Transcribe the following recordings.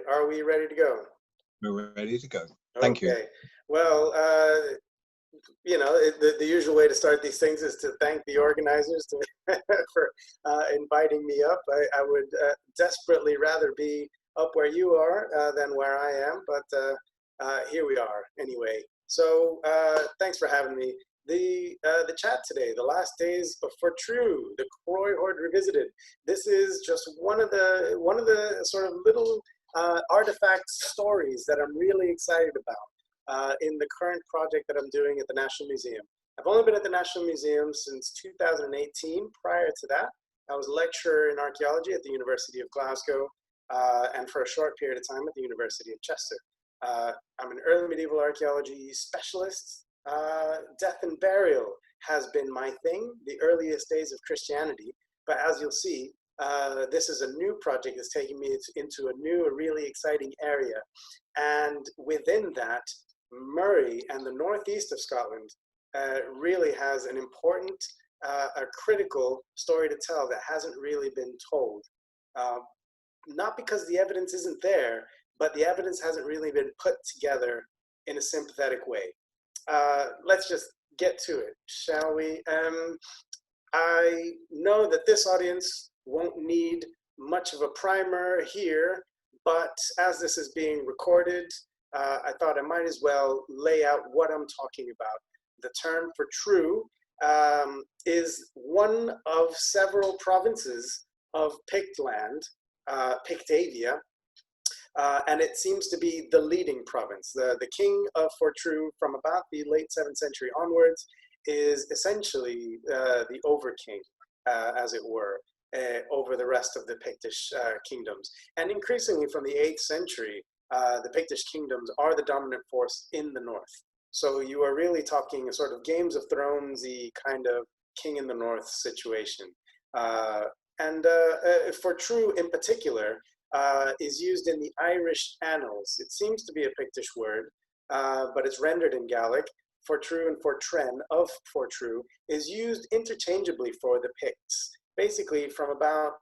Are we ready to go? We're ready to go. Thank you. Okay. Well, the usual way to start these things is to thank the organizers for inviting me up. I would desperately rather be up where you are than where I am, but here we are anyway. So thanks for having me. The chat today, the last days for true, the Croy Hoard revisited. This is just one of the sort of little artifact stories that I'm really excited about in the current project that I'm doing at the National Museum. I've only been at the National Museum since 2018. Prior to that, I was a lecturer in archaeology at the University of Glasgow and for a short period of time at the University of Chester. I'm an early medieval archaeology specialist. Death and burial has been my thing, the earliest days of Christianity, but as you'll see, this is a new project that's taking me into a really exciting area. And within that, Moray and the northeast of Scotland really has an important, a critical story to tell that hasn't really been told. Not because the evidence isn't there, but the evidence hasn't really been put together in a sympathetic way. Let's just get to it, shall we? I know that this audience won't need much of a primer here, but as this is being recorded, I thought I might as well lay out what I'm talking about. The term for true is one of several provinces of Pictland, Pictavia, and it seems to be the leading province. The king of Fortrue from about the late 7th century onwards is essentially the over-king, as it were, over the rest of the Pictish kingdoms. And increasingly from the 8th century, the Pictish kingdoms are the dominant force in the north. So you are really talking a sort of Games of Thrones-y kind of king in the north situation. And Fortrue in particular is used in the Irish annals. It seems to be a Pictish word, but it's rendered in Gaelic. Fortrue and Fortren of Fortrue is used interchangeably for the Picts, basically from about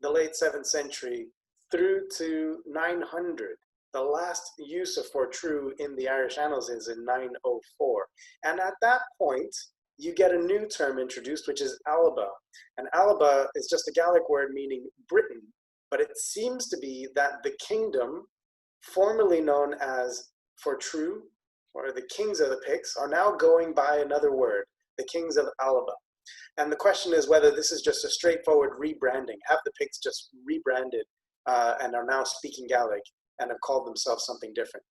the late 7th century through to 900. The last use of Fortrue in the Irish annals is in 904. And at that point, you get a new term introduced, which is Alba. And Alba is just a Gaelic word meaning Britain, but it seems to be that the kingdom, formerly known as Fortrue, or the kings of the Picts, are now going by another word, the kings of Alba. And the question is whether this is just a straightforward rebranding. Have the Picts just rebranded and are now speaking Gaelic and have called themselves something different?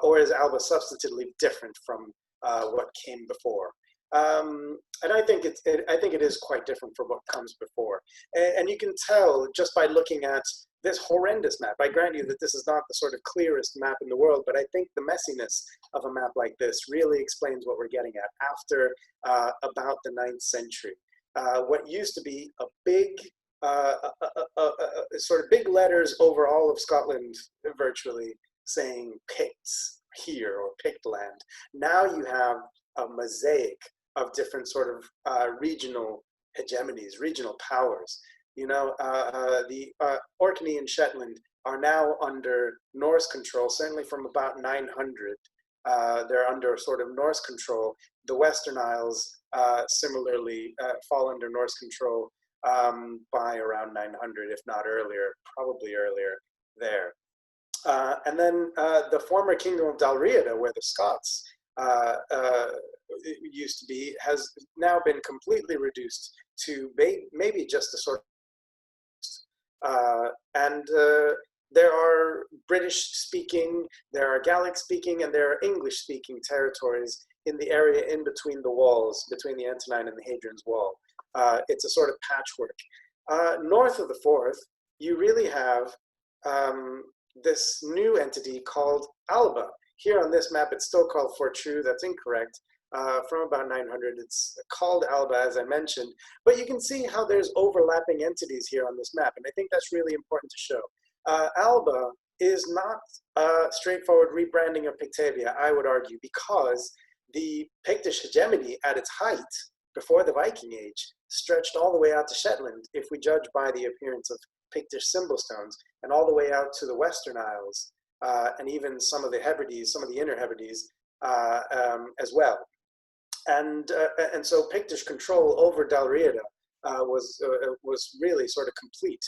Or is Alba substantively different from what came before? And I think it is quite different from what comes before. And you can tell just by looking at this horrendous map. I grant you that this is not the sort of clearest map in the world, but I think the messiness of a map like this really explains what we're getting at after about the 9th century. What used to be a big, sort of big letters over all of Scotland, virtually saying Picts here or Pictland. Now you have a mosaic of different sort of regional hegemonies, regional powers. You know, the Orkney and Shetland are now under Norse control, certainly from about 900. They're under sort of Norse control. The Western Isles similarly fall under Norse control by around 900, if not earlier, probably earlier there. And then the former kingdom of Dalriada, where the Scots used to be, has now been completely reduced to maybe just a sort of there are British-speaking, there are Gaelic-speaking, and there are English-speaking territories in the area in between the walls, between the Antonine and the Hadrian's Wall. It's a sort of patchwork. North of the Forth, you really have this new entity called Alba. Here on this map, it's still called Fortrue. That's incorrect. From about 900, it's called Alba, as I mentioned, but you can see how there's overlapping entities here on this map, and I think that's really important to show. Alba is not a straightforward rebranding of Pictavia, I would argue, because the Pictish hegemony at its height, before the Viking Age, stretched all the way out to Shetland, if we judge by the appearance of Pictish symbol stones, and all the way out to the Western Isles, and even some of the Hebrides, some of the inner Hebrides as well. And so Pictish control over Dalriada was really sort of complete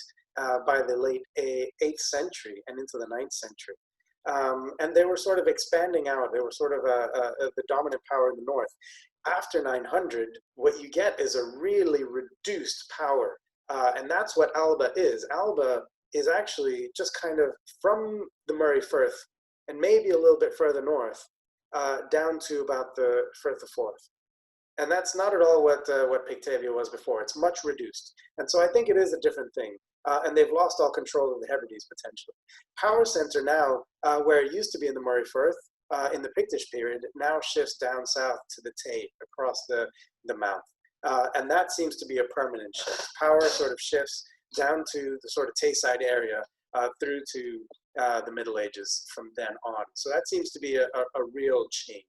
by the late 8th century and into the 9th century. And they were sort of expanding out. They were sort of the dominant power in the north. After 900, what you get is a really reduced power. And that's what Alba is. Alba is actually just kind of from the Moray Firth and maybe a little bit further north down to about the Firth of Forth. And that's not at all what Pictavia was before. It's much reduced. And so I think it is a different thing. And they've lost all control of the Hebrides potentially. Power center now, where it used to be in the Moray Firth, in the Pictish period, now shifts down south to the Tay, across the mouth. And that seems to be a permanent shift. Power sort of shifts down to the sort of Tayside area through to the Middle Ages from then on. So that seems to be a real change.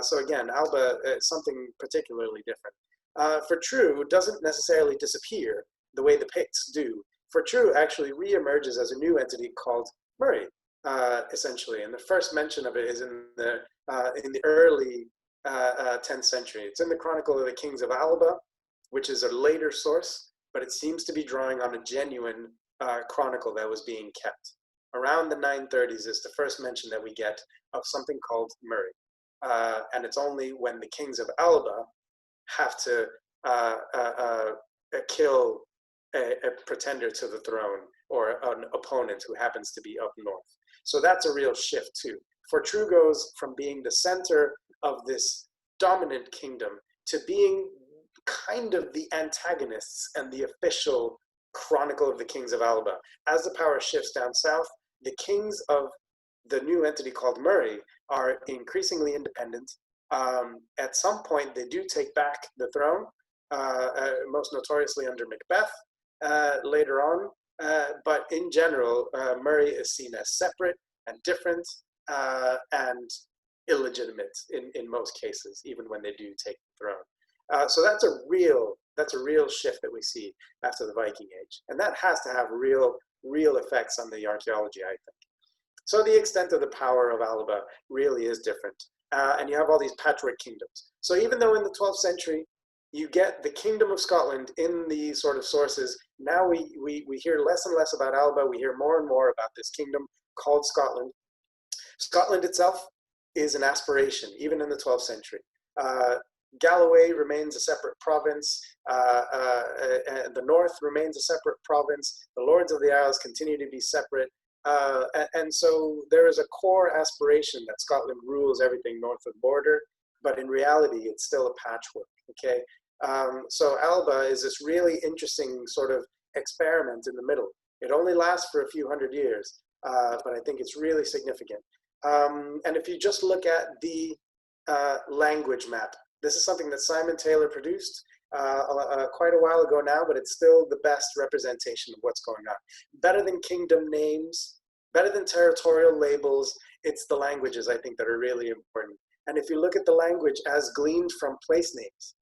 So again, Alba is something particularly different. For True, doesn't necessarily disappear the way the Picts do. For True actually re-emerges as a new entity called Moray, essentially. And the first mention of it is in the early 10th century. It's in the Chronicle of the Kings of Alba, which is a later source, but it seems to be drawing on a genuine chronicle that was being kept. Around the 930s is the first mention that we get of something called Moray. And it's only when the Kings of Alba have to kill a pretender to the throne or an opponent who happens to be up north. So that's a real shift too. For True goes from being the center of this dominant kingdom to being kind of the antagonists and the official chronicle of the Kings of Alba. As the power shifts down south, the kings of the new entity called Moray are increasingly independent. At some point, they do take back the throne, most notoriously under Macbeth later on. But in general, Moray is seen as separate and different and illegitimate in most cases, even when they do take the throne. So that's a real shift that we see after the Viking Age, and that has to have real effects on the archaeology, I think. So the extent of the power of Alba really is different. And you have all these patchwork kingdoms. So even though in the 12th century, you get the Kingdom of Scotland in the sort of sources, now we hear less and less about Alba. We hear more and more about this kingdom called Scotland. Scotland itself is an aspiration, even in the 12th century. Galloway remains a separate province. The north remains a separate province. The Lords of the Isles continue to be separate. And so there is a core aspiration that Scotland rules everything north of the border, but in reality, it's still a patchwork, okay? So Alba is this really interesting sort of experiment in the middle. It only lasts for a few hundred years, but I think it's really significant. And if you just look at the language map, this is something that Simon Taylor produced quite a while ago now, but it's still the best representation of what's going on. Better than kingdom names, better than territorial labels, it's the languages, I think, that are really important. And if you look at the language as gleaned from place names,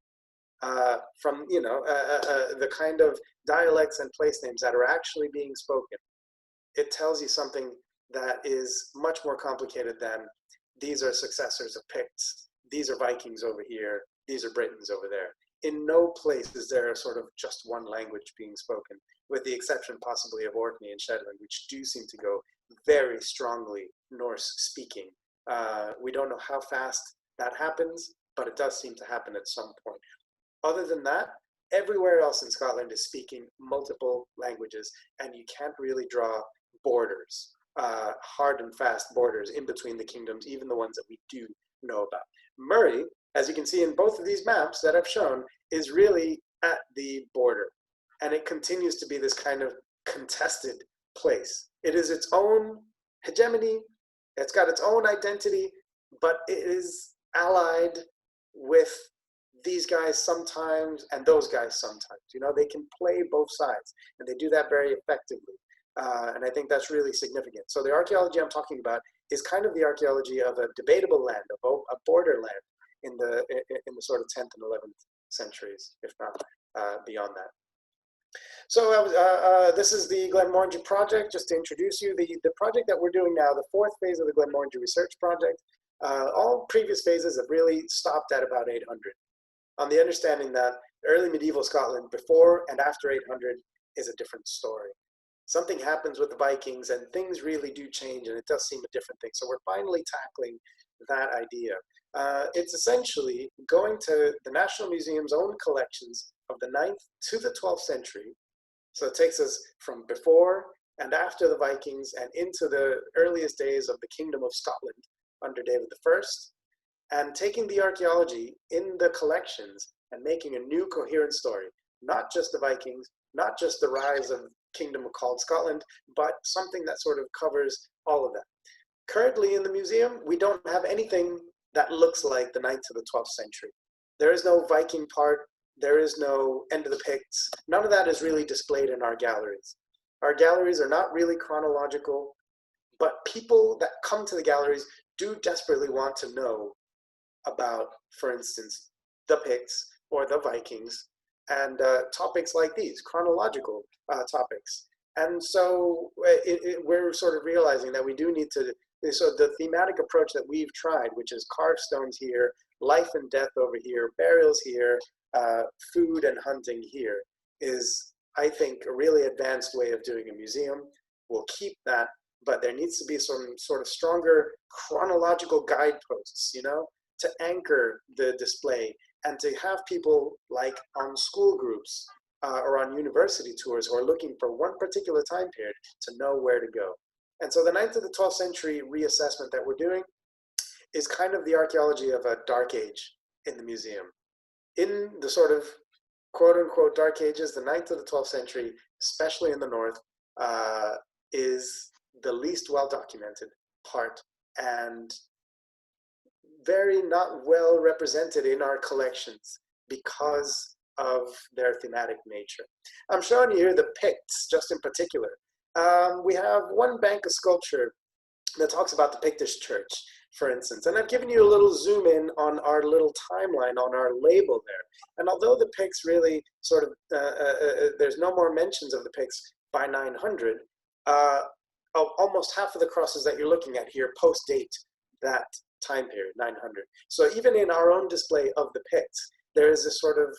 from the kind of dialects and place names that are actually being spoken, it tells you something that is much more complicated than these are successors of Picts, these are Vikings over here, these are Britons over there. In no place is there sort of just one language being spoken, with the exception possibly of Orkney and Shetland, which do seem to go very strongly Norse speaking. We don't know how fast that happens, but it does seem to happen at some point. Other than that, everywhere else in Scotland is speaking multiple languages, and you can't really draw borders, hard and fast borders in between the kingdoms, even the ones that we do know about. Moray, as you can see in both of these maps that I've shown, is really at the border, and it continues to be this kind of contested place. It is its own hegemony, it's got its own identity, but it is allied with these guys sometimes and those guys sometimes. You know, they can play both sides, and they do that very effectively. And I think that's really significant. So the archaeology I'm talking about is kind of the archaeology of a debatable land, of a borderland in the sort of 10th and 11th centuries, if not beyond that. So this is the Morangie project. Just to introduce you, the project that we're doing now, the fourth phase of the Morangie Research Project. All previous phases have really stopped at about 800, on the understanding that early medieval Scotland before and after 800 is a different story. Something happens with the Vikings and things really do change, and it does seem a different thing. So we're finally tackling that idea. It's essentially going to the National Museum's own collections of the 9th to the 12th century. So it takes us from before and after the Vikings and into the earliest days of the Kingdom of Scotland under David I, and taking the archaeology in the collections and making a new coherent story, not just the Vikings, not just the rise of Kingdom called Scotland, but something that sort of covers all of that. Currently in the museum, we don't have anything that looks like the 9th to the 12th century. There is no Viking part, there is no end of the Picts. None of that is really displayed in our galleries. Our galleries are not really chronological, but people that come to the galleries do desperately want to know about, for instance, the Picts or the Vikings, and topics like these, chronological topics. And so we're sort of realizing that we do need to, so the thematic approach that we've tried, which is carved stones here, life and death over here, burials here, food and hunting here, is, I think, a really advanced way of doing a museum. We'll keep that, but there needs to be some sort of stronger chronological guideposts, you know, to anchor the display and to have people like on school groups or on university tours who are looking for one particular time period to know where to go. And so the 9th to the 12th century reassessment that we're doing is kind of the archaeology of a dark age in the museum. In the sort of quote unquote dark ages, the 9th to the 12th century, especially in the north, is the least well documented part and very not well represented in our collections because of their thematic nature. I'm showing you here the Picts, just in particular. We have one bank of sculpture that talks about the Pictish church, for instance, and I've given you a little zoom in on our little timeline on our label there. And although the Picts really sort of, there's no more mentions of the Picts by 900, almost half of the crosses that you're looking at here post-date that time period, 900. So even in our own display of the Picts, there is this sort of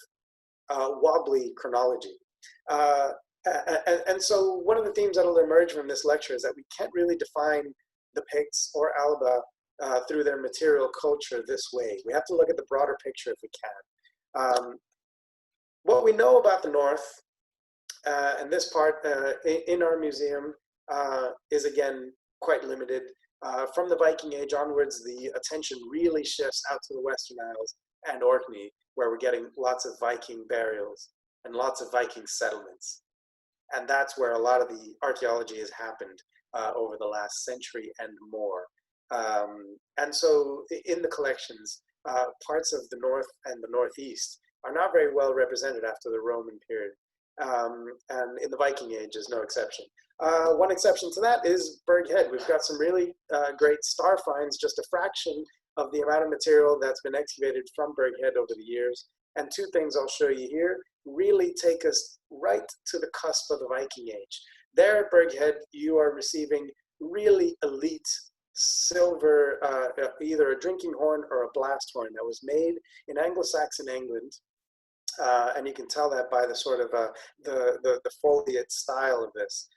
wobbly chronology. And so one of the themes that will emerge from this lecture is that we can't really define the Picts or Alba through their material culture this way. We have to look at the broader picture if we can. What we know about the North, and this part in our museum, is again quite limited. From the Viking Age onwards, the attention really shifts out to the Western Isles and Orkney, where we're getting lots of Viking burials and lots of Viking settlements. And that's where a lot of the archaeology has happened over the last century and more. And so in the collections, parts of the North and the Northeast are not very well represented after the Roman period. And in the Viking Age is no exception. One exception to that is Berg Head. We've got some really great star finds, just a fraction of the amount of material that's been excavated from Berg Head over the years. And two things I'll show you here really take us right to the cusp of the Viking Age. There at Berg Head, you are receiving really elite silver, either a drinking horn or a blast horn that was made in Anglo-Saxon England. And you can tell that by the sort of the foliate style of this.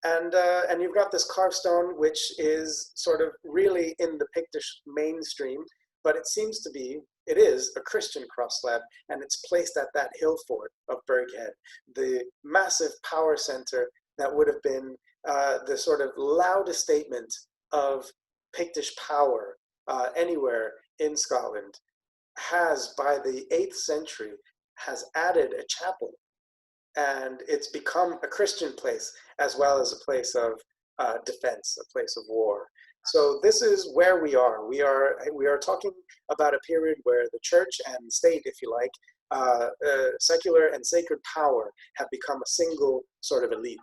And you've got this carved stone, which is sort of really in the Pictish mainstream, but it seems to be, it is a Christian cross slab, and it's placed at that hill fort of Berg Head, the massive power center that would have been the sort of loudest statement of Pictish power anywhere in Scotland, has by the 8th century has added a chapel, and it's become a Christian place as well as a place of defense, a place of war. So this is where we are. We are talking about a period where the church and state, if you like, secular and sacred power have become a single sort of elite.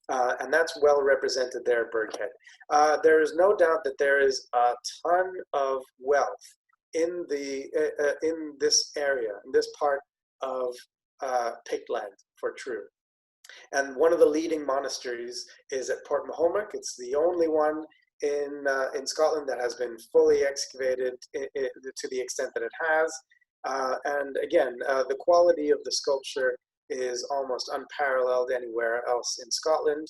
And that's well represented there at Berg Head. There is no doubt that there is a ton of wealth in this area, in this part of Pictland for true. And one of the leading monasteries is at Port Mahomet. It's the only one in Scotland that has been fully excavated to the extent that it has. And again, the quality of the sculpture is almost unparalleled anywhere else in Scotland.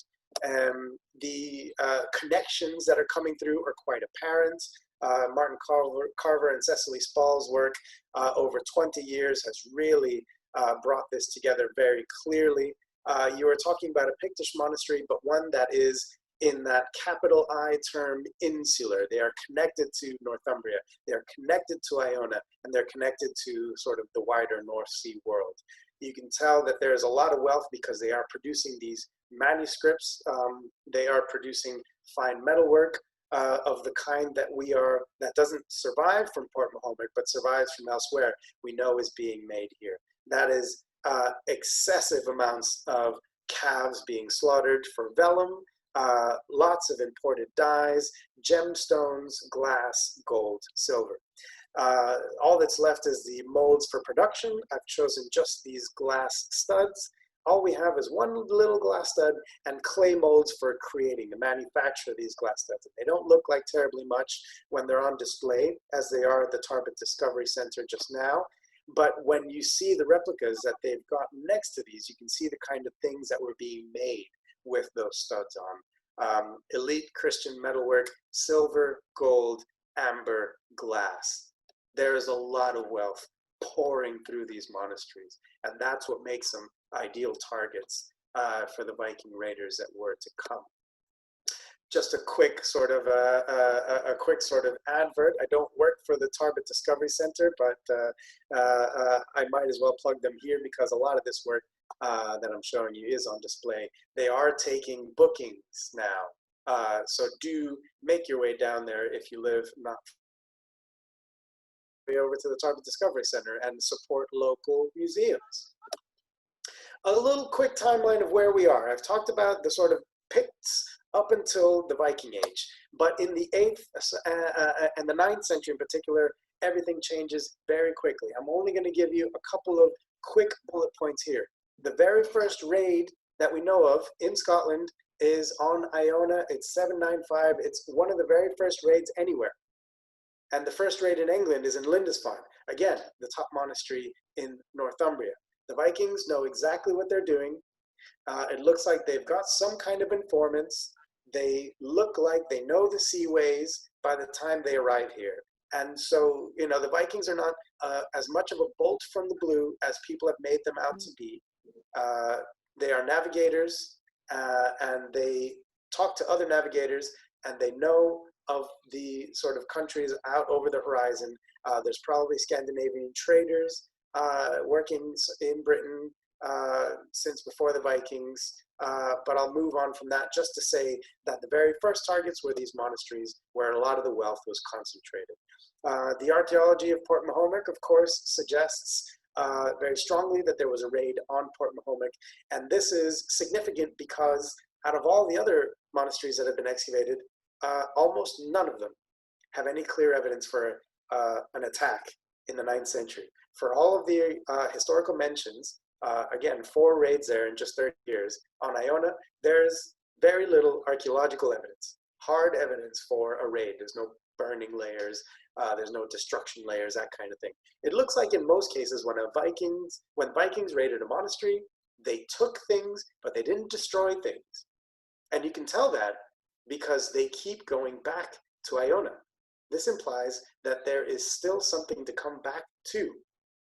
The connections that are coming through are quite apparent. Martin Carver and Cecily Spall's work over 20 years has really brought this together very clearly. You are talking about a Pictish monastery, but one that is in that capital I term insular. They are connected to Northumbria, they are connected to Iona, and they're connected to sort of the wider North Sea world. You can tell that there is a lot of wealth because they are producing these manuscripts. They are producing fine metalwork of the kind that doesn't survive from Port Mahomet, but survives from elsewhere, we know is being made here. That is excessive amounts of calves being slaughtered for vellum, lots of imported dyes, gemstones, glass, gold, silver. All that's left is the molds for production. I've chosen just these glass studs. All we have is one little glass stud and clay molds for creating the manufacture of these glass studs. They don't look like terribly much when they're on display, as they are at the Tarbert Discovery Center just now. But when you see the replicas that they've got next to these, you can see the kind of things that were being made with those studs on. Elite Christian metalwork, silver, gold, amber, glass. There is a lot of wealth pouring through these monasteries, and that's what makes them ideal targets for the Viking raiders that were to come. Just a quick sort of advert. I don't work for the Tarbert Discovery Center, but I might as well plug them here because a lot of this work that I'm showing you is on display. They are taking bookings now, so do make your way down there if you live not over to the Tarbert Discovery Center and support local museums. A little quick timeline of where we are. I've talked about the sort of Picts up until the Viking Age, but in the 8th and the 9th century in particular, everything changes very quickly. I'm only going to give you a couple of quick bullet points here. The very first raid that we know of in Scotland is on Iona. It's 795. It's one of the very first raids anywhere. And the first raid in England is in Lindisfarne, again, the top monastery in Northumbria. The Vikings know exactly what they're doing. It looks like they've got some kind of informants. They look like they know the seaways by the time they arrive here. And so, you know, the Vikings are not as much of a bolt from the blue as people have made them out to be. They are navigators, and they talk to other navigators, and they know of the sort of countries out over the horizon. There's probably Scandinavian traders working in Britain since before the Vikings, but I'll move on from that just to say that the very first targets were these monasteries where a lot of the wealth was concentrated. The archaeology of Port Mahomet, of course, suggests very strongly that there was a raid on Port Mahomet, and this is significant because out of all the other monasteries that have been excavated, almost none of them have any clear evidence for an attack in the 9th century. For all of the historical mentions, again, 4 raids there in just 30 years, on Iona, there's very little archaeological evidence, hard evidence for a raid. There's no burning layers, there's no destruction layers, that kind of thing. It looks like in most cases when Vikings raided a monastery, they took things, but they didn't destroy things. And you can tell that because they keep going back to Iona. This implies that there is still something to come back to.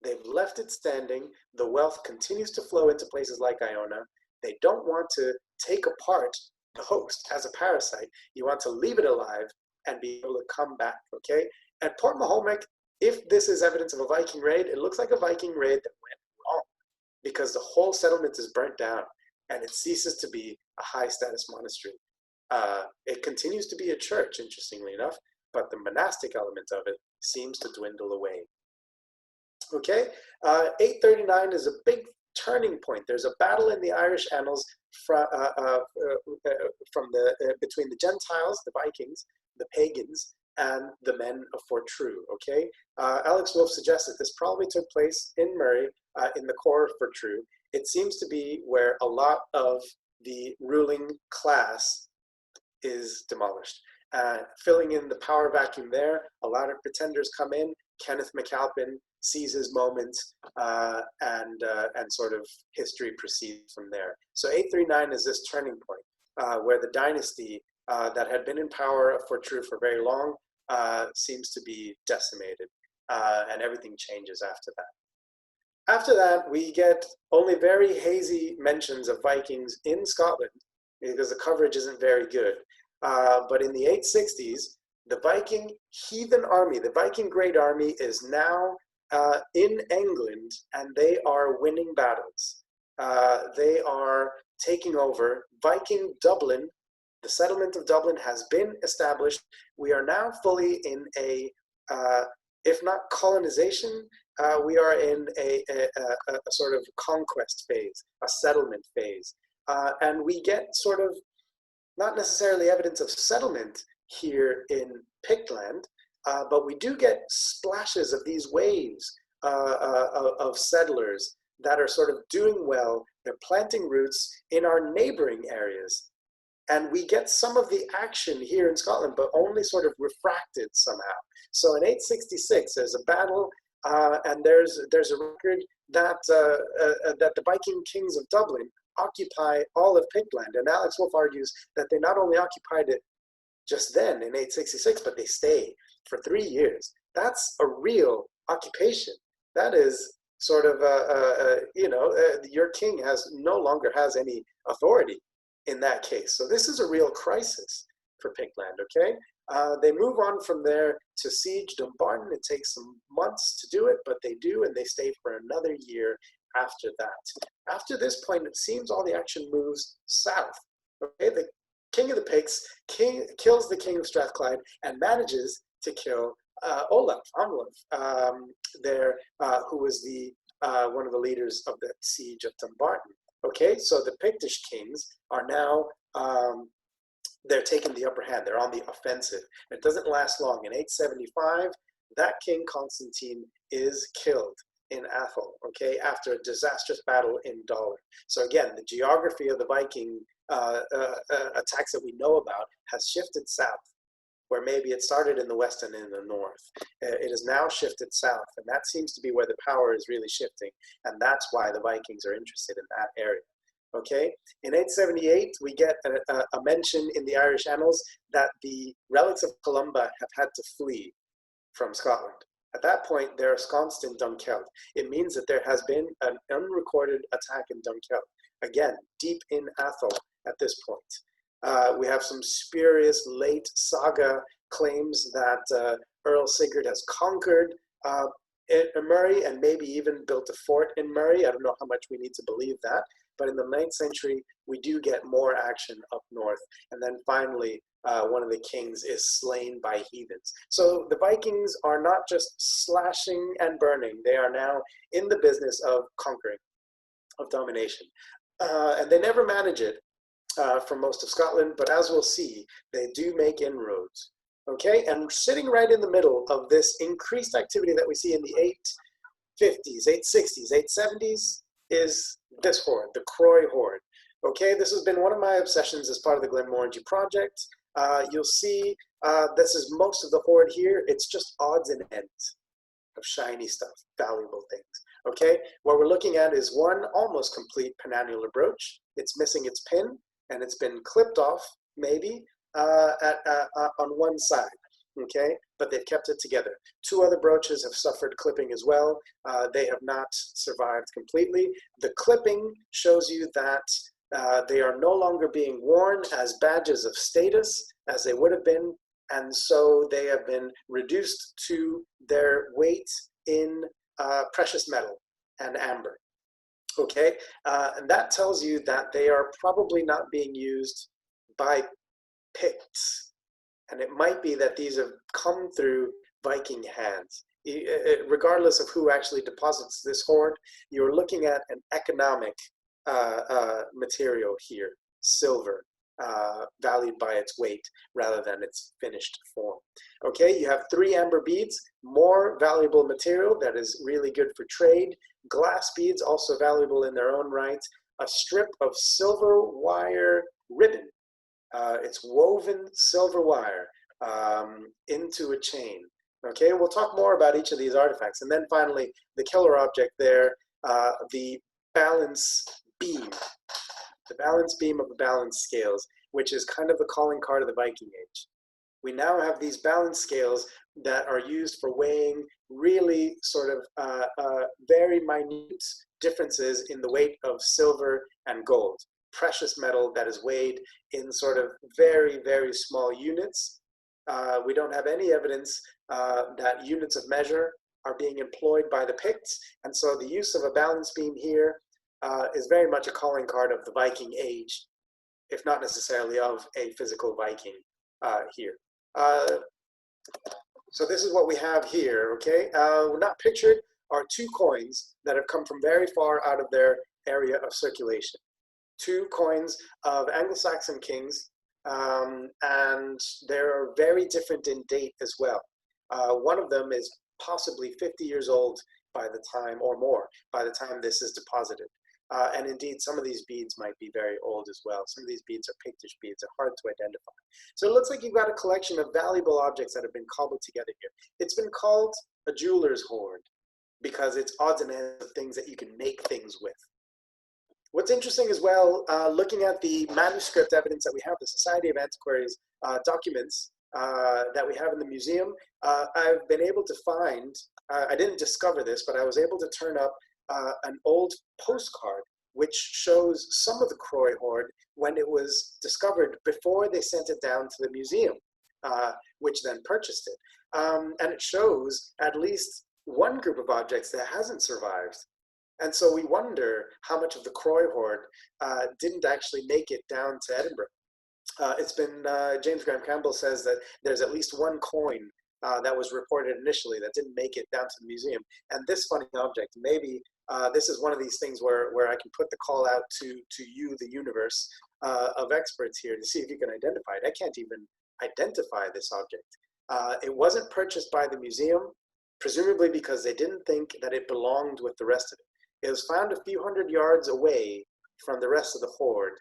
They've left it standing. The wealth continues to flow into places like Iona. They don't want to take apart the host as a parasite. You want to leave it alive and be able to come back, okay? At Port Mahomet, if this is evidence of a Viking raid, it looks like a Viking raid that went wrong because the whole settlement is burnt down and it ceases to be a high-status monastery. It continues to be a church, interestingly enough, but the monastic element of it seems to dwindle away. Okay, 839 is a big turning point. There's a battle in the Irish annals between the Gentiles, the Vikings, the pagans, and the men of Fortrue, okay? Alex Wolff suggests that this probably took place in Moray, in the core of Fortrue. It seems to be where a lot of the ruling class is demolished. Filling in the power vacuum there, a lot of pretenders come in. Kenneth MacAlpin sees his moment, and sort of history proceeds from there. So 839 is this turning point where the dynasty that had been in power for Fortrue for very long seems to be decimated, and everything changes after that. After that, we get only very hazy mentions of Vikings in Scotland because the coverage isn't very good. But in the 860s, the Viking heathen army, the Viking Great Army, is now in England, and they are winning battles. They are taking over. Viking Dublin, the settlement of Dublin has been established. We are now fully in a, if not colonization, we are in a sort of conquest phase, a settlement phase. And we get sort of not necessarily evidence of settlement here in Pictland, but we do get splashes of these waves of settlers that are sort of doing well. They're planting roots in our neighboring areas. And we get some of the action here in Scotland, but only sort of refracted somehow. So in 866, there's a battle, and there's a record that that the Viking kings of Dublin occupy all of Pictland. And Alex Wolff argues that they not only occupied it just then in 866, but they stay for 3 years. That's a real occupation. That is sort of, your king no longer has any authority in that case. So this is a real crisis for Pictland, okay? They move on from there to siege Dumbarton. It takes some months to do it, but they do, and they stay for another year after that. After this point, it seems all the action moves south. Okay, the king of the Picts kills the king of Strathclyde and manages to kill Olaf, who was one of the leaders of the siege of Dumbarton. Okay, so the Pictish kings are now, they're taking the upper hand. They're on the offensive. It doesn't last long. In 875, that king, Constantine, is killed in Athol, okay, after a disastrous battle in Dollar. So again, the geography of the Viking attacks that we know about has shifted south, where maybe it started in the west and in the north. It has now shifted south, and that seems to be where the power is really shifting, and that's why the Vikings are interested in that area. Okay, in 878, we get a mention in the Irish annals that the relics of Columba have had to flee from Scotland. At that point, they're ensconced in Dunkeld. It means that there has been an unrecorded attack in Dunkeld. Again, deep in Athol at this point. We have some spurious late saga claims that Earl Sigurd has conquered Moray and maybe even built a fort in Moray. I don't know how much we need to believe that. But in the 9th century, we do get more action up north. And then finally, one of the kings is slain by heathens. So the Vikings are not just slashing and burning. They are now in the business of conquering, of domination. And they never manage it for most of Scotland, but as we'll see, they do make inroads. Okay, and sitting right in the middle of this increased activity that we see in the 850s, 860s, 870s is this horde, the Croy Hoard. Okay, this has been one of my obsessions as part of the Morangie project. You'll see this is most of the hoard here. It's just odds and ends of shiny stuff, valuable things. Okay, what we're looking at is one almost complete penannular brooch. It's missing its pin, and it's been clipped off, maybe, on one side. Okay, but they've kept it together. 2 other brooches have suffered clipping as well. They have not survived completely. The clipping shows you that they are no longer being worn as badges of status as they would have been, and so they have been reduced to their weight in precious metal and amber. Okay, and that tells you that they are probably not being used by Picts. And it might be that these have come through Viking hands. Regardless of who actually deposits this hoard, you're looking at an economic material here, silver. valued by its weight rather than its finished form. Okay, you have 3 amber beads, more valuable material that is really good for trade. Glass beads, also valuable in their own right. A strip of silver wire ribbon. It's woven silver wire into a chain. Okay, we'll talk more about each of these artifacts. And then finally, the killer object there, the balance beam. The balance beam of the balance scales, which is kind of the calling card of the Viking Age. We now have these balance scales that are used for weighing really sort of very minute differences in the weight of silver and gold. Precious metal that is weighed in sort of very, very small units. We don't have any evidence that units of measure are being employed by the Picts, and so the use of a balance beam here is very much a calling card of the Viking Age, if not necessarily of a physical Viking here. So this is what we have here, okay? Not pictured are 2 coins that have come from very far out of their area of circulation. 2 coins of Anglo-Saxon kings, and they're very different in date as well. One of them is possibly 50 years old by the time, or more, by the time this is deposited. And indeed, some of these beads might be very old as well. Some of these beads are Pictish beads, they're hard to identify. So it looks like you've got a collection of valuable objects that have been cobbled together here. It's been called a jeweler's hoard because it's odds and ends of things that you can make things with. What's interesting as well, looking at the manuscript evidence that we have, the Society of Antiquaries documents that we have in the museum, I've been able to find, I didn't discover this, but I was able to turn up an old postcard which shows some of the Croy Hoard when it was discovered before they sent it down to the museum, which then purchased it. And it shows at least one group of objects that hasn't survived. And so we wonder how much of the Croy Hoard didn't actually make it down to Edinburgh. It's been, James Graham Campbell says that there's at least 1 coin that was reported initially that didn't make it down to the museum. And this funny object, maybe this is one of these things where I can put the call out to you, the universe of experts here, to see if you can identify it. I can't even identify this object. It wasn't purchased by the museum, presumably because they didn't think that it belonged with the rest of it. It was found a few hundred yards away from the rest of the hoard,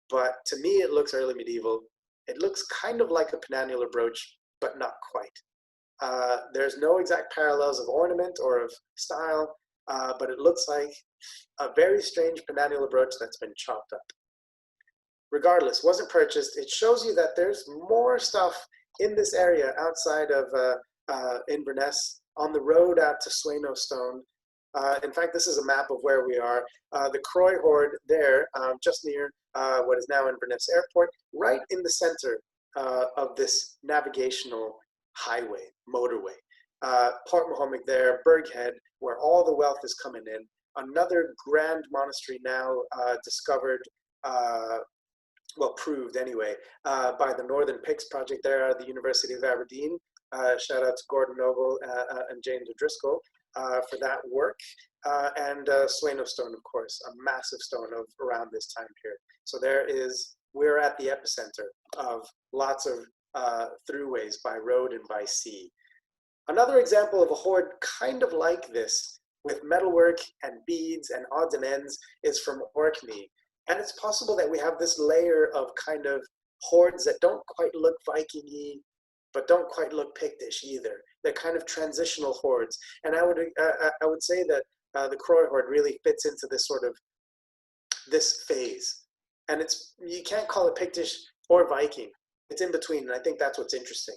but to me it looks early medieval. It looks kind of like a penannular brooch, but not quite. There's no exact parallels of ornament or of style, but it looks like a very strange penannular brooch that's been chopped up. Regardless, wasn't purchased. It shows you that there's more stuff in this area outside of Inverness, on the road out to Sweno Stone. In fact, this is a map of where we are. The Croy Hoard there, just near what is now Inverness Airport, right in the center of this navigational highway, motorway. Port Mahomet there, Berghead, where all the wealth is coming in. Another grand monastery now discovered, well, proved anyway, by the Northern Picts project there at the University of Aberdeen. Shout out to Gordon Noble and James O'Driscoll for that work. And Sweno Stone, of course, a massive stone of around this time period. So we're at the epicenter of lots of throughways by road and by sea. Another example of a hoard kind of like this, with metalwork and beads and odds and ends, is from Orkney. And it's possible that we have this layer of kind of hoards that don't quite look Viking-y, but don't quite look Pictish either. They're kind of transitional hoards. And I would say that the Croy Hoard really fits into this sort of, this phase. And you can't call it Pictish or Viking. It's in between, and I think that's what's interesting.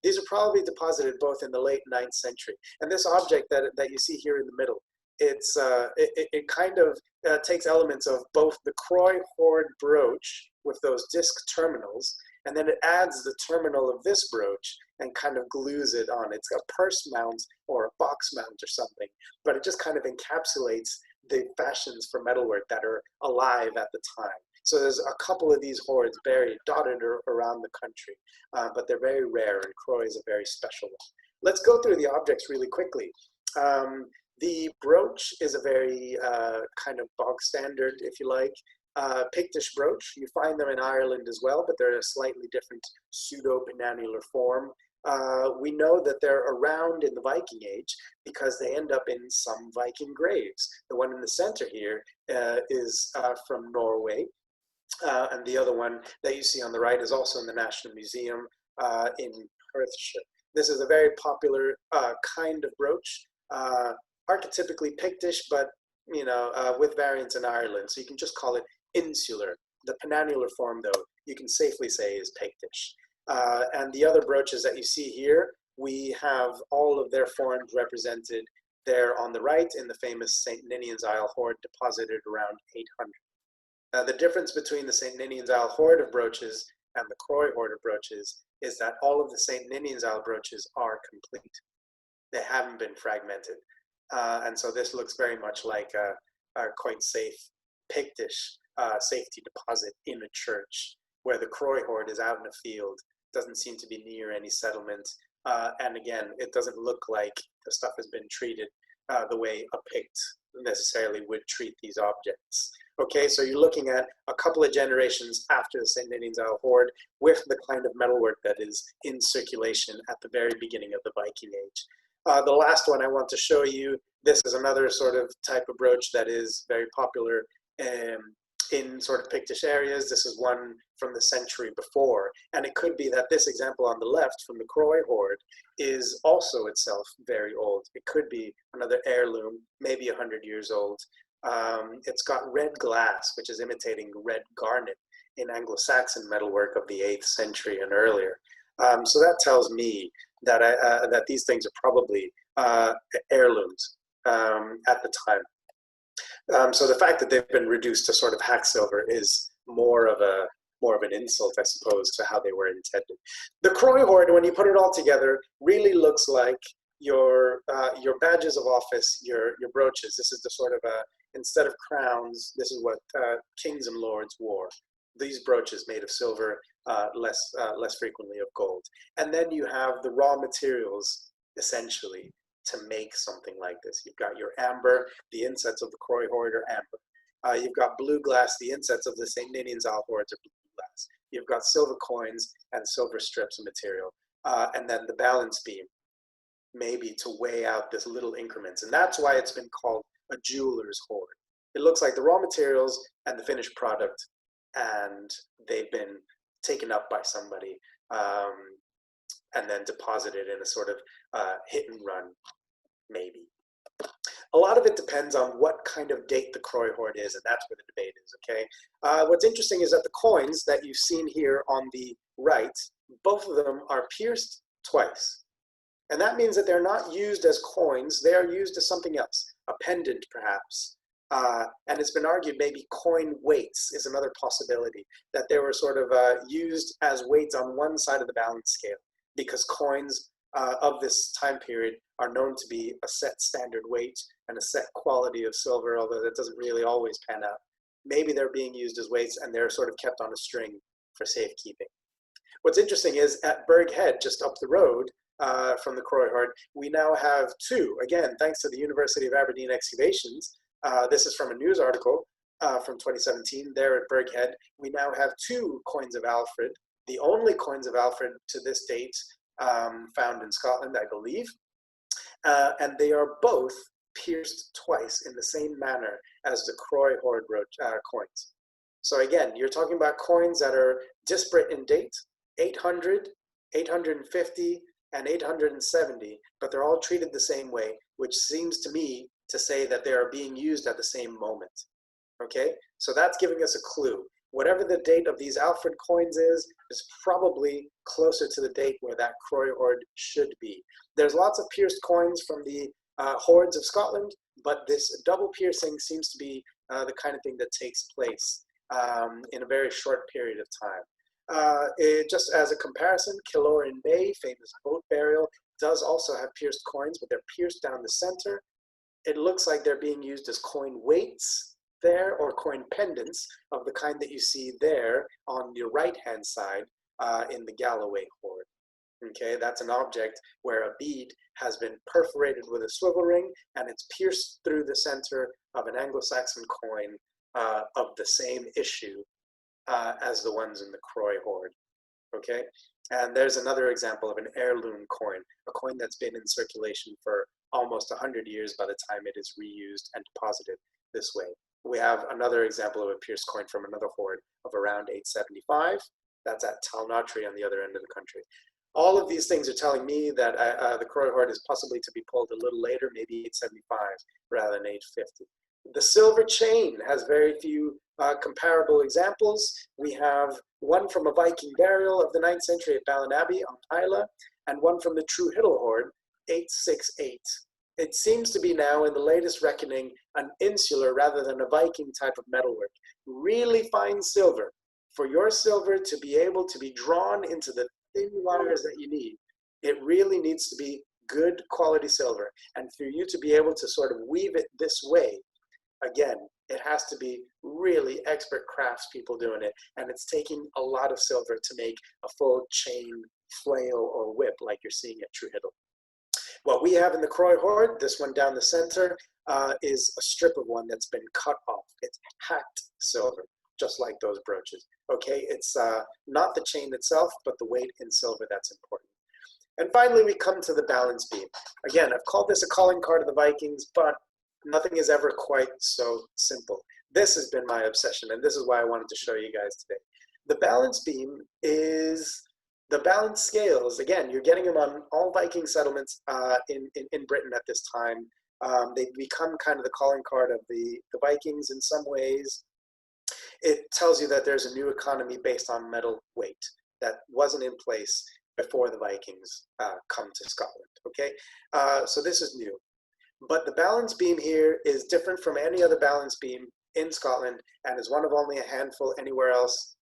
These are probably deposited both in the late 9th century. And this object that you see here in the middle, it kind of takes elements of both the Croy Hoard brooch with those disc terminals, and then it adds the terminal of this brooch and kind of glues it on. It's a purse mount or a box mount or something, but it just kind of encapsulates the fashions for metalwork that are alive at the time. So there's a couple of these hoards buried, dotted around the country, but they're very rare, and Croy is a very special one. Let's go through the objects really quickly. The brooch is a very kind of bog standard, if you like. Pictish brooch. You find them in Ireland as well, but they're a slightly different pseudo-penannular form. We know that they're around in the Viking Age because they end up in some Viking graves. The one in the center here is from Norway, and the other one that you see on the right is also in the National Museum in Perthshire. This is a very popular kind of brooch, archetypically Pictish, but with variants in Ireland. So you can just call it insular. The penannular form, though, you can safely say is Pictish. And the other brooches that you see here, we have all of their forms represented there on the right in the famous St. Ninian's Isle hoard deposited around 800. The difference between the St. Ninian's Isle hoard of brooches and the Croy Hoard of brooches is that all of the St. Ninian's Isle brooches are complete. They haven't been fragmented. And so this looks very much like a quite safe Pictish safety deposit in a church, where the Croy Hoard is out in a field, doesn't seem to be near any settlement. And again, it doesn't look like the stuff has been treated the way a Pict necessarily would treat these objects. Okay, so you're looking at a couple of generations after the St. Ninian's Isle hoard with the kind of metalwork that is in circulation at the very beginning of the Viking Age. The last one I want to show you, this is another sort of type of brooch that is very popular in sort of Pictish areas. This is one from the century before, and it could be that this example on the left from the Croy Hoard is also itself very old. It could be another heirloom, maybe 100 years old. It's got red glass, which is imitating red garnet in Anglo-Saxon metalwork of the 8th century and earlier. So that tells me that that these things are probably heirlooms at the time. So the fact that they've been reduced to sort of hack silver is more of an insult, I suppose, to how they were intended. The Croy Hoard, when you put it all together, really looks like your badges of office, your brooches. This is the sort of instead of crowns, this is what kings and lords wore. These brooches made of silver, less frequently of gold. And then you have the raw materials, essentially, to make something like this. You've got your amber, the insets of the Croy Hoard are amber. You've got blue glass, the insets of the St. Ninian's Isle hoards are blue glass. You've got silver coins and silver strips of material. And then the balance beam, maybe to weigh out this little increments. And that's why it's been called a jeweler's hoard. It looks like the raw materials and the finished product, and they've been taken up by somebody and then deposited in a sort of hit and run, maybe. A lot of it depends on what kind of date the Croy Hoard is, and that's where the debate is, okay? What's interesting is that the coins that you've seen here on the right, both of them are pierced twice. And that means that they're not used as coins, they are used as something else, a pendant perhaps. And it's been argued maybe coin weights is another possibility, that they were sort of used as weights on one side of the balance scale, because coins of this time period are known to be a set standard weight and a set quality of silver, although that doesn't really always pan out. Maybe they're being used as weights and they're sort of kept on a string for safekeeping. What's interesting is at Burgh Head, just up the road from the Croy Hoard, we now have two, again, thanks to the University of Aberdeen excavations. This is from a news article from 2017 there at Burgh Head. We now have two coins of Alfred, the only coins of Alfred to this date found in Scotland, I believe. And they are both pierced twice in the same manner as the Croy Hoard coins. So again, you're talking about coins that are disparate in date, 800, 850, and 870, but they're all treated the same way, which seems to me to say that they are being used at the same moment. Okay, so that's giving us a clue. Whatever the date of these Alfred coins is probably closer to the date where that Croy Hoard should be. There's lots of pierced coins from the hoards of Scotland, but this double piercing seems to be the kind of thing that takes place in a very short period of time. Just as a comparison, Killoran Bay, famous boat burial, does also have pierced coins, but they're pierced down the center. It looks like they're being used as coin weights there, or coin pendants of the kind that you see there on your right-hand side in the Galloway hoard. Okay, that's an object where a bead has been perforated with a swivel ring and it's pierced through the center of an Anglo-Saxon coin of the same issue as the ones in the Croy Hoard. Okay, and there's another example of an heirloom coin, a coin that's been in circulation for almost 100 years by the time it is reused and deposited this way. We have another example of a pierced coin from another hoard of around 875. That's at Talnotry on the other end of the country. All of these things are telling me that the Croy Hoard is possibly to be pulled a little later, maybe 875 rather than 850. The silver chain has very few comparable examples. We have one from a Viking burial of the 9th century at Ballinabbey on Alba, and one from the True Hiddle Hoard, 868. It seems to be now, in the latest reckoning, an insular rather than a Viking type of metalwork. Really fine silver. For your silver to be able to be drawn into the thin wires that you need, it really needs to be good quality silver. And for you to be able to sort of weave it this way, again, it has to be really expert craftspeople doing it. And it's taking a lot of silver to make a full chain, flail, or whip like you're seeing at True Hiddle. What we have in the Croy Hoard, this one down the center, is a strip of one that's been cut off. It's hacked silver, just like those brooches. Okay, it's not the chain itself, but the weight in silver that's important. And finally, we come to the balance beam. Again, I've called this a calling card of the Vikings, but nothing is ever quite so simple. This has been my obsession, and this is why I wanted to show you guys today. The balance beam is the balance scales. Again, you're getting them on all Viking settlements in Britain at this time. They become kind of the calling card of the Vikings in some ways. It tells you that there's a new economy based on metal weight that wasn't in place before the Vikings come to Scotland, okay? So this is new. But the balance beam here is different from any other balance beam in Scotland and is one of only a handful anywhere else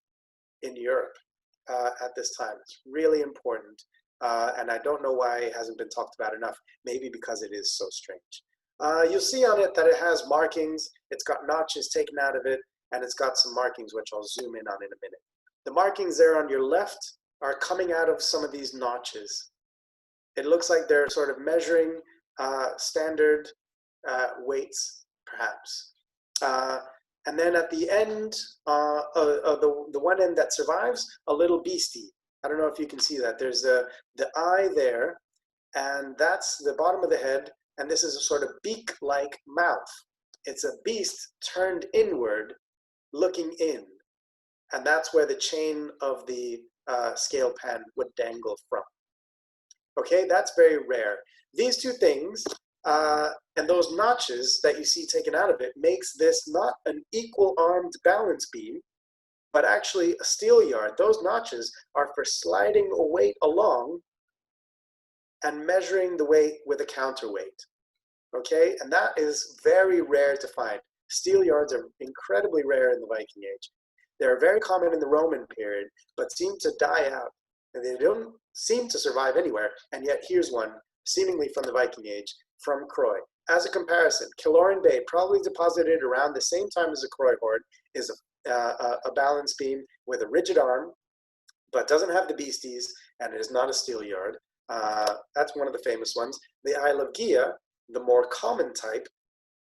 in Europe at this time. It's really important, and I don't know why it hasn't been talked about enough, maybe because it is so strange. You'll see on it that it has markings, it's got notches taken out of it, and it's got some markings which I'll zoom in on in a minute. The markings there on your left are coming out of some of these notches. It looks like they're sort of measuring standard weights, perhaps. And then at the end, the one end that survives, a little beastie. I don't know if you can see that. There's the eye there, and that's the bottom of the head, and this is a sort of beak-like mouth. It's a beast turned inward, looking in, and that's where the chain of the scale pan would dangle from. Okay, that's very rare. These two things, and those notches that you see taken out of it, makes this not an equal-armed balance beam, but actually a steelyard. Those notches are for sliding a weight along and measuring the weight with a counterweight. Okay, and that is very rare to find. Steelyards are incredibly rare in the Viking Age. They're very common in the Roman period, but seem to die out. And they don't seem to survive anywhere, and yet here's one, seemingly from the Viking Age, from Croy. As a comparison, Killoran Bay, probably deposited around the same time as the Croy Hoard, is a balance beam with a rigid arm, but doesn't have the beasties, and it is not a steelyard. That's one of the famous ones. The Isle of Gia, the more common type,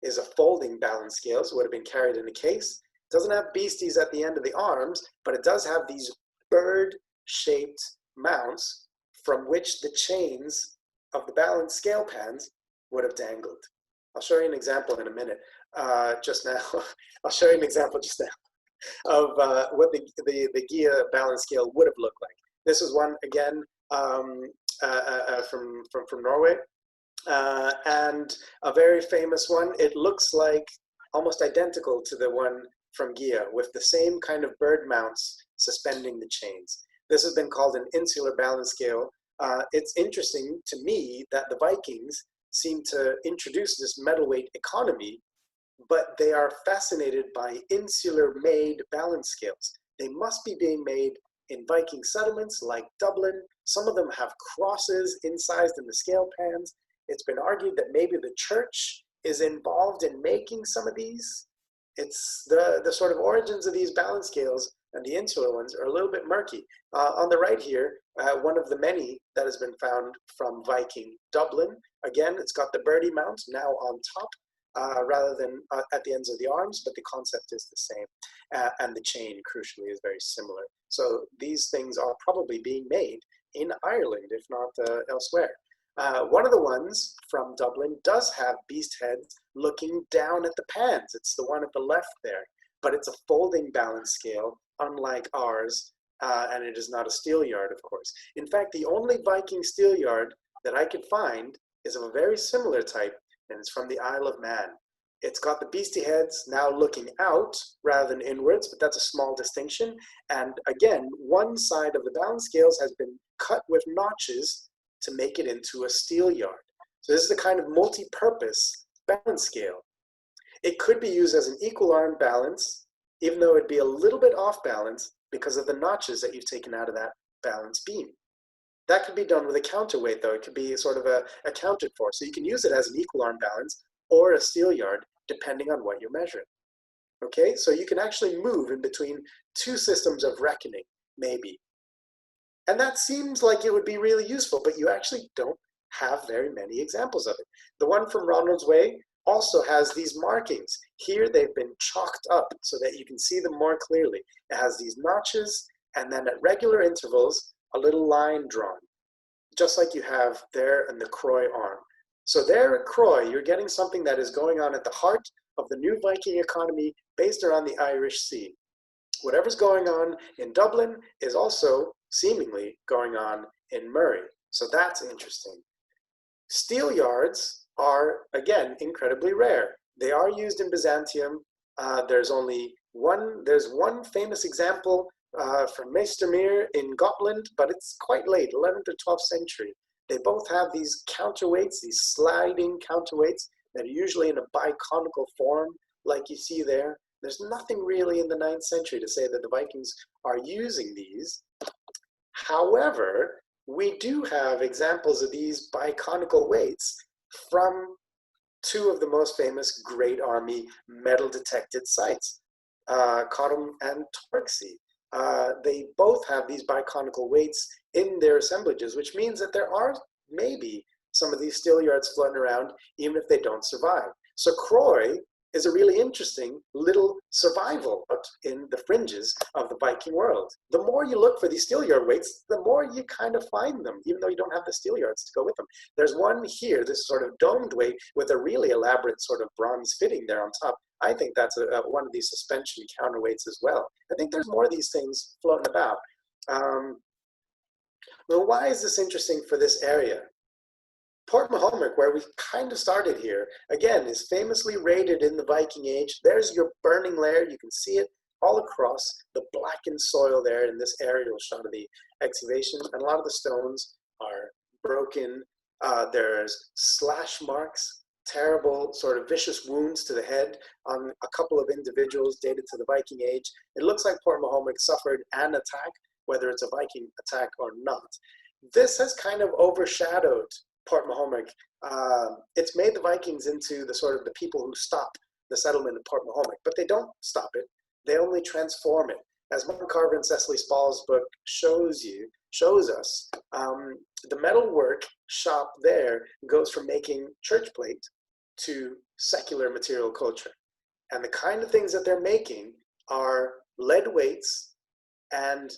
is a folding balance scale, so it would have been carried in a case. It doesn't have beasties at the end of the arms, but it does have these bird-shaped mounts from which the chains of the balance scale pans would have dangled. I'll show you an example in a minute. Just now, I'll show you an example just now of what the Gia balance scale would have looked like. This is one again from Norway, and a very famous one. It looks like almost identical to the one from Gia, with the same kind of bird mounts suspending the chains. This has been called an insular balance scale. It's interesting to me that the Vikings seem to introduce this metalweight economy, but they are fascinated by insular-made balance scales. They must be being made in Viking settlements like Dublin. Some of them have crosses incised in the scale pans. It's been argued that maybe the church is involved in making some of these. It's the sort of origins of these balance scales and the insular ones are a little bit murky. On the right here, one of the many that has been found from Viking Dublin. Again, it's got the birdie mount now on top. rather than at the ends of the arms, but the concept is the same. And the chain, crucially, is very similar. So these things are probably being made in Ireland, if not elsewhere. One of the ones from Dublin does have beast heads looking down at the pans. It's the one at the left there, but it's a folding balance scale, unlike ours, and it is not a steelyard, of course. In fact, the only Viking steelyard that I could find is of a very similar type, and it's from the Isle of Man. It's got the beastie heads now looking out rather than inwards, but that's a small distinction. And again, one side of the balance scales has been cut with notches to make it into a steelyard. So this is the kind of multi-purpose balance scale. It could be used as an equal arm balance, even though it'd be a little bit off balance because of the notches that you've taken out of that balance beam. That could be done with a counterweight, though. It could be sort of accounted for. So you can use it as an equal arm balance or a steelyard, depending on what you're measuring. Okay, so you can actually move in between two systems of reckoning, maybe. And that seems like it would be really useful, but you actually don't have very many examples of it. The one from Ronald's Way also has these markings. Here they've been chalked up so that you can see them more clearly. It has these notches, and then at regular intervals, a little line drawn, just like you have there in the Croy arm. So there at Croy, you're getting something that is going on at the heart of the new Viking economy based around the Irish Sea. Whatever's going on in Dublin is also seemingly going on in Moray. So that's interesting. Steelyards are, again, incredibly rare. They are used in Byzantium. There's one famous example from Meestermeer in Gotland, but it's quite late, 11th or 12th century. They both have these counterweights, these sliding counterweights that are usually in a biconical form, like you see there. There's nothing really in the 9th century to say that the Vikings are using these. However, we do have examples of these biconical weights from two of the most famous Great Army metal-detected sites, Cottam and Torksey. They both have these biconical weights in their assemblages, which means that there are maybe some of these steelyards floating around, even if they don't survive. So Croy is a really interesting little survival in the fringes of the Viking world. The more you look for these steelyard weights, the more you kind of find them, even though you don't have the steelyards to go with them. There's one here, this sort of domed weight with a really elaborate sort of bronze fitting there on top. I think that's one of these suspension counterweights as well. I think there's more of these things floating about. Well, why is this interesting for this area? Port Mahomet, where we kind of started here, again, is famously raided in the Viking Age. There's your burning lair. You can see it all across the blackened soil there in this aerial shot of the excavation. And a lot of the stones are broken. There's slash marks, terrible sort of vicious wounds to the head on a couple of individuals dated to the Viking Age. It looks like Port Mahomet suffered an attack, whether it's a Viking attack or not. This has kind of overshadowed Port Mahomet. It's made the Vikings into the sort of the people who stop the settlement of Port Mahomet, but they don't stop it. They only transform it. As Martin Carver and Cecily Spall's book shows us, the metalwork shop there goes from making church plate to secular material culture. And the kind of things that they're making are lead weights and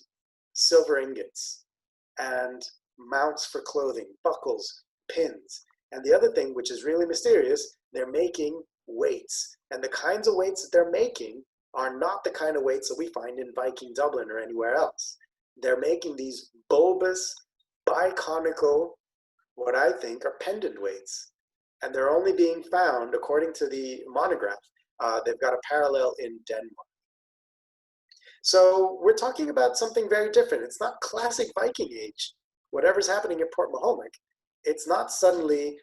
silver ingots and mounts for clothing, buckles, pins. And the other thing, which is really mysterious, they're making weights. And the kinds of weights that they're making are not the kind of weights that we find in Viking Dublin or anywhere else. They're making these bulbous, biconical, what I think are pendant weights. And they're only being found, according to the monograph, they've got a parallel in Denmark. So we're talking about something very different. It's not classic Viking Age. Whatever's happening at Port Mahomet, it's not suddenly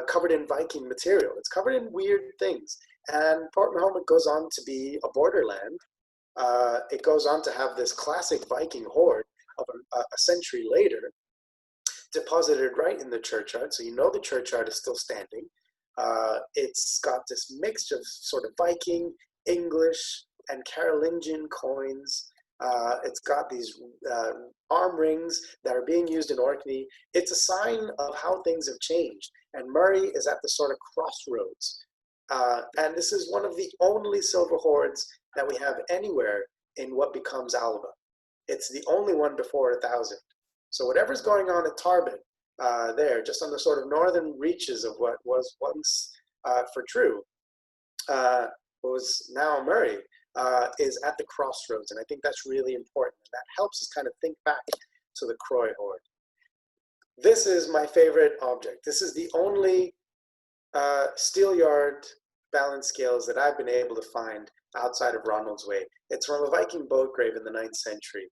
covered in Viking material. It's covered in weird things. And Port Mahomet goes on to be a borderland. It goes on to have this classic Viking hoard of a century later, deposited right in the churchyard. So you know the churchyard is still standing. It's got this mixture of sort of Viking, English, and Carolingian coins. It's got these arm rings that are being used in Orkney. It's a sign of how things have changed. And Moray is at the sort of crossroads And this is one of the only silver hoards that we have anywhere in what becomes Alba. It's the only one before 1000. So whatever's going on at Tarbet, there, just on the sort of northern reaches of what was once for True, what was now Moray, is at the crossroads. And I think that's really important. That helps us kind of think back to the Croy Hoard. This is my favorite object. This is the only steelyard balance scales that I've been able to find outside of Ronald's Way. It's from a Viking boat grave in the 9th century,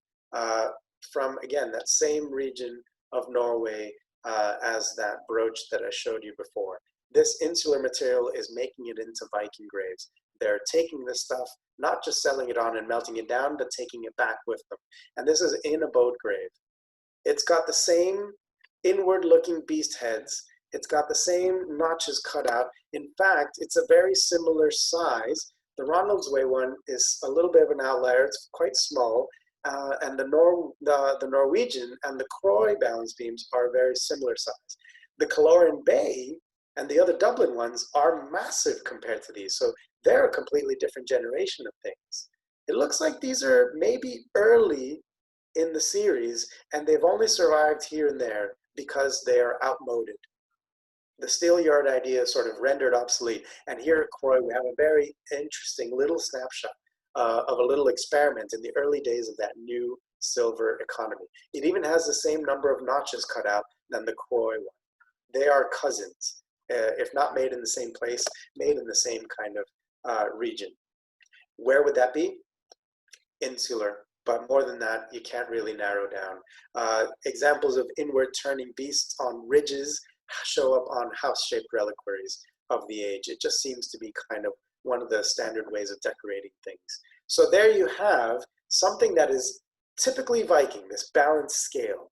from, again, that same region of Norway as that brooch that I showed you before. This insular material is making it into Viking graves. They're taking this stuff, not just selling it on and melting it down, but taking it back with them. And this is in a boat grave. It's got the same inward-looking beast heads. It's got the same notches cut out. In fact, it's a very similar size. The Ronald's Way one is a little bit of an outlier. It's quite small. And the Norwegian and the Croy balance beams are very similar size. The Killoran Bay and the other Dublin ones are massive compared to these. So they're a completely different generation of things. It looks like these are maybe early in the series, and they've only survived here and there because they are outmoded. The steelyard idea is sort of rendered obsolete. And here at Croy, we have a very interesting little snapshot of a little experiment in the early days of that new silver economy. It even has the same number of notches cut out than the Croy one. They are cousins, if not made in the same place, made in the same kind of region. Where would that be? Insular. But more than that, you can't really narrow down. Examples of inward turning beasts on ridges show up on house-shaped reliquaries of the age. It just seems to be kind of one of the standard ways of decorating things. So there you have something that is typically Viking, this balanced scale,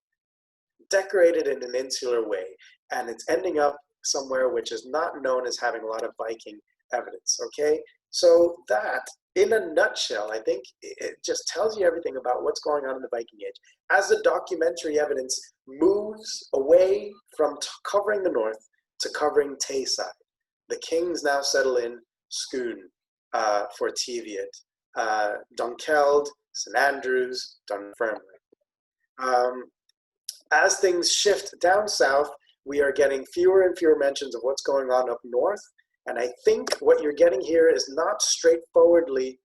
decorated in an insular way, and it's ending up somewhere which is not known as having a lot of Viking evidence, okay? So that, in a nutshell, I think it just tells you everything about what's going on in the Viking Age. As the documentary evidence moves away from covering the north to covering Tayside, the kings now settle in Scone for Teviot, Dunkeld, St Andrews, Dunfermline. As things shift down south, we are getting fewer and fewer mentions of what's going on up north. And I think what you're getting here is not straightforwardly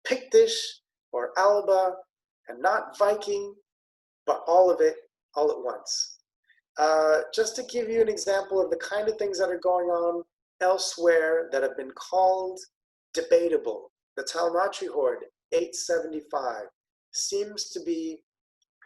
Pictish or Alba and not Viking, but all of it all at once. Just to give you an example of the kind of things that are going on elsewhere that have been called debatable, the Talmatry Hoard 875 seems to be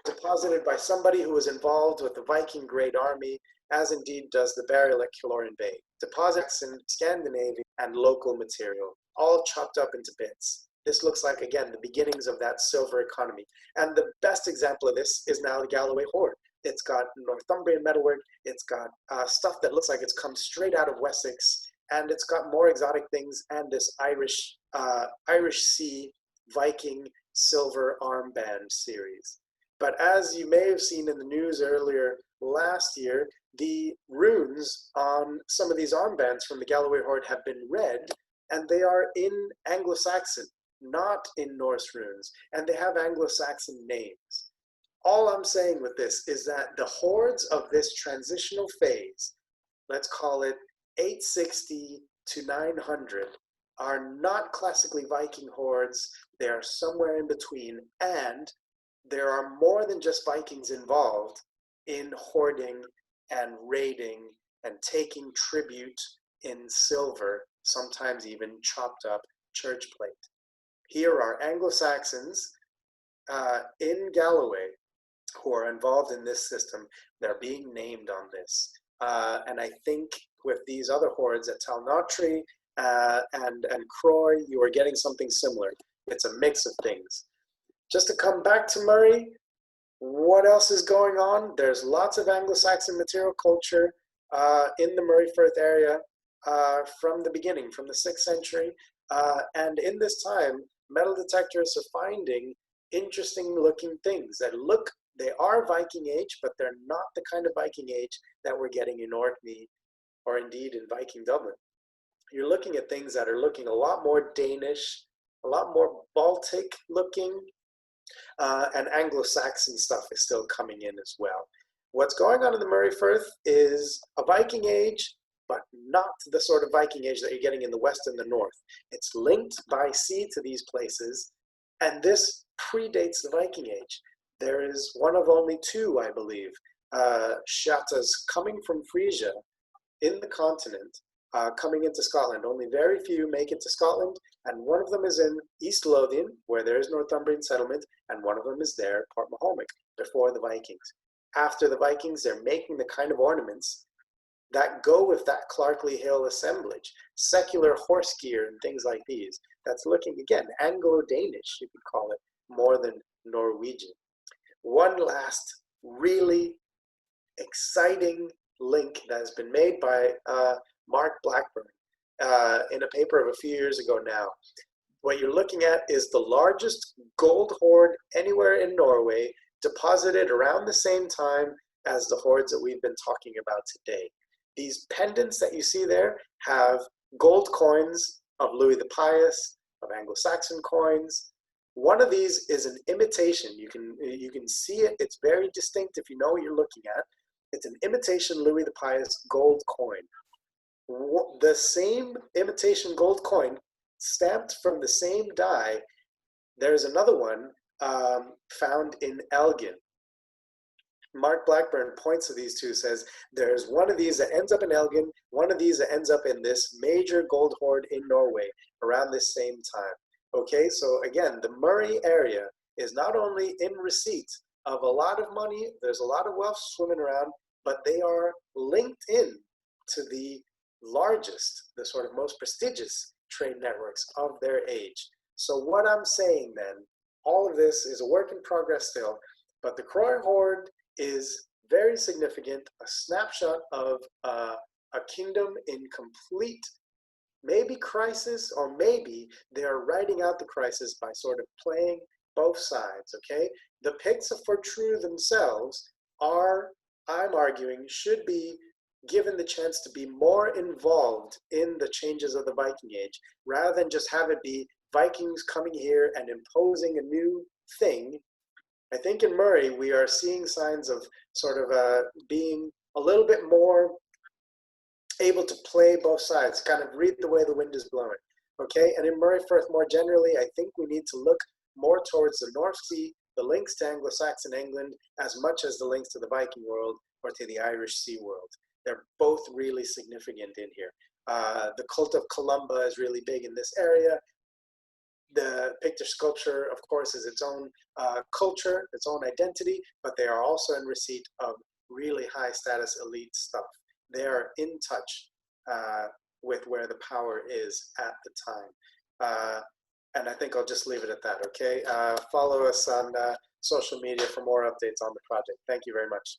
deposited by somebody who was involved with the Viking Great Army, as indeed does the burial at Killoran Bay. Deposits in Scandinavia and local material, all chopped up into bits. This looks like, again, the beginnings of that silver economy. And the best example of this is now the Galloway Hoard. It's got Northumbrian metalwork, it's got stuff that looks like it's come straight out of Wessex, and it's got more exotic things and this Irish Sea Viking silver armband series. But as you may have seen in the news earlier last year, the runes on some of these armbands from the Galloway Hoard have been read, and they are in Anglo-Saxon, not in Norse runes, and they have Anglo-Saxon names. All I'm saying with this is that the hoards of this transitional phase, let's call it 860 to 900, are not classically Viking hoards. They are somewhere in between, and there are more than just Vikings involved in hoarding and raiding and taking tribute in silver, sometimes even chopped up church plate. Here are Anglo-Saxons in Galloway who are involved in this system. They're being named on this. And I think with these other hoards at Talmatry and Croy, you are getting something similar. It's a mix of things. Just to come back to Moray, what else is going on? There's lots of Anglo-Saxon material culture in the Moray Firth area from the beginning, from the 6th century. And in this time, metal detectors are finding interesting looking things that look, they are Viking Age, but they're not the kind of Viking Age that we're getting in Orkney or indeed in Viking Dublin. you're looking at things that are looking a lot more Danish, a lot more Baltic looking, and Anglo-Saxon stuff is still coming in as well. What's going on in the Moray Firth is a Viking age, but not the sort of Viking age that you're getting in the west and the north. It's linked by sea to these places, and this predates the Viking age. There is one of only two, I believe, shattas coming from Frisia in the continent, coming into Scotland. Only very few make it to Scotland, and one of them is in East Lothian, where there is Northumbrian settlement, and one of them is there, Port Mahomet, before the Vikings. After the Vikings, they're making the kind of ornaments that go with that Clarkley Hill assemblage, secular horse gear and things like these. That's looking, again, Anglo-Danish, you could call it, more than Norwegian. One last really exciting link that has been made by Mark Blackburn in a paper of a few years ago now. What you're looking at is the largest gold hoard anywhere in Norway, deposited around the same time as the hoards that we've been talking about today. These pendants that you see there have gold coins of Louis the Pious, of Anglo-Saxon coins. One of these is an imitation. You can see it. It's very distinct if you know what you're looking at. It's an imitation Louis the Pious gold coin. The same imitation gold coin, stamped from the same die. There's another one found in Elgin. Mark Blackburn points to these two, says there's one of these that ends up in Elgin, one of these that ends up in this major gold hoard in Norway around this same time. Okay, so again, the Moray area is not only in receipt of a lot of money, there's a lot of wealth swimming around, but they are linked in to the largest, the sort of most prestigious trade networks of their age. So what I'm saying then, all of this is a work in progress still, but the Croy Hoard is very significant, a snapshot of a kingdom in complete, maybe crisis, or maybe they are writing out the crisis by sort of playing both sides, okay? The Picts for true themselves are, I'm arguing, should be given the chance to be more involved in the changes of the Viking Age, rather than just have it be Vikings coming here and imposing a new thing. I think in Moray, we are seeing signs of sort of being a little bit more able to play both sides, kind of read the way the wind is blowing, okay? And in Moray Firth, more generally, I think we need to look more towards the North Sea, the links to Anglo-Saxon England, as much as the links to the Viking world or to the Irish Sea world. They're both really significant in here. The cult of Columba is really big in this area. The Pictish sculpture, of course, is its own culture, its own identity, but they are also in receipt of really high status elite stuff. They are in touch with where the power is at the time. And I think I'll just leave it at that, okay? Follow us on social media for more updates on the project. Thank you very much.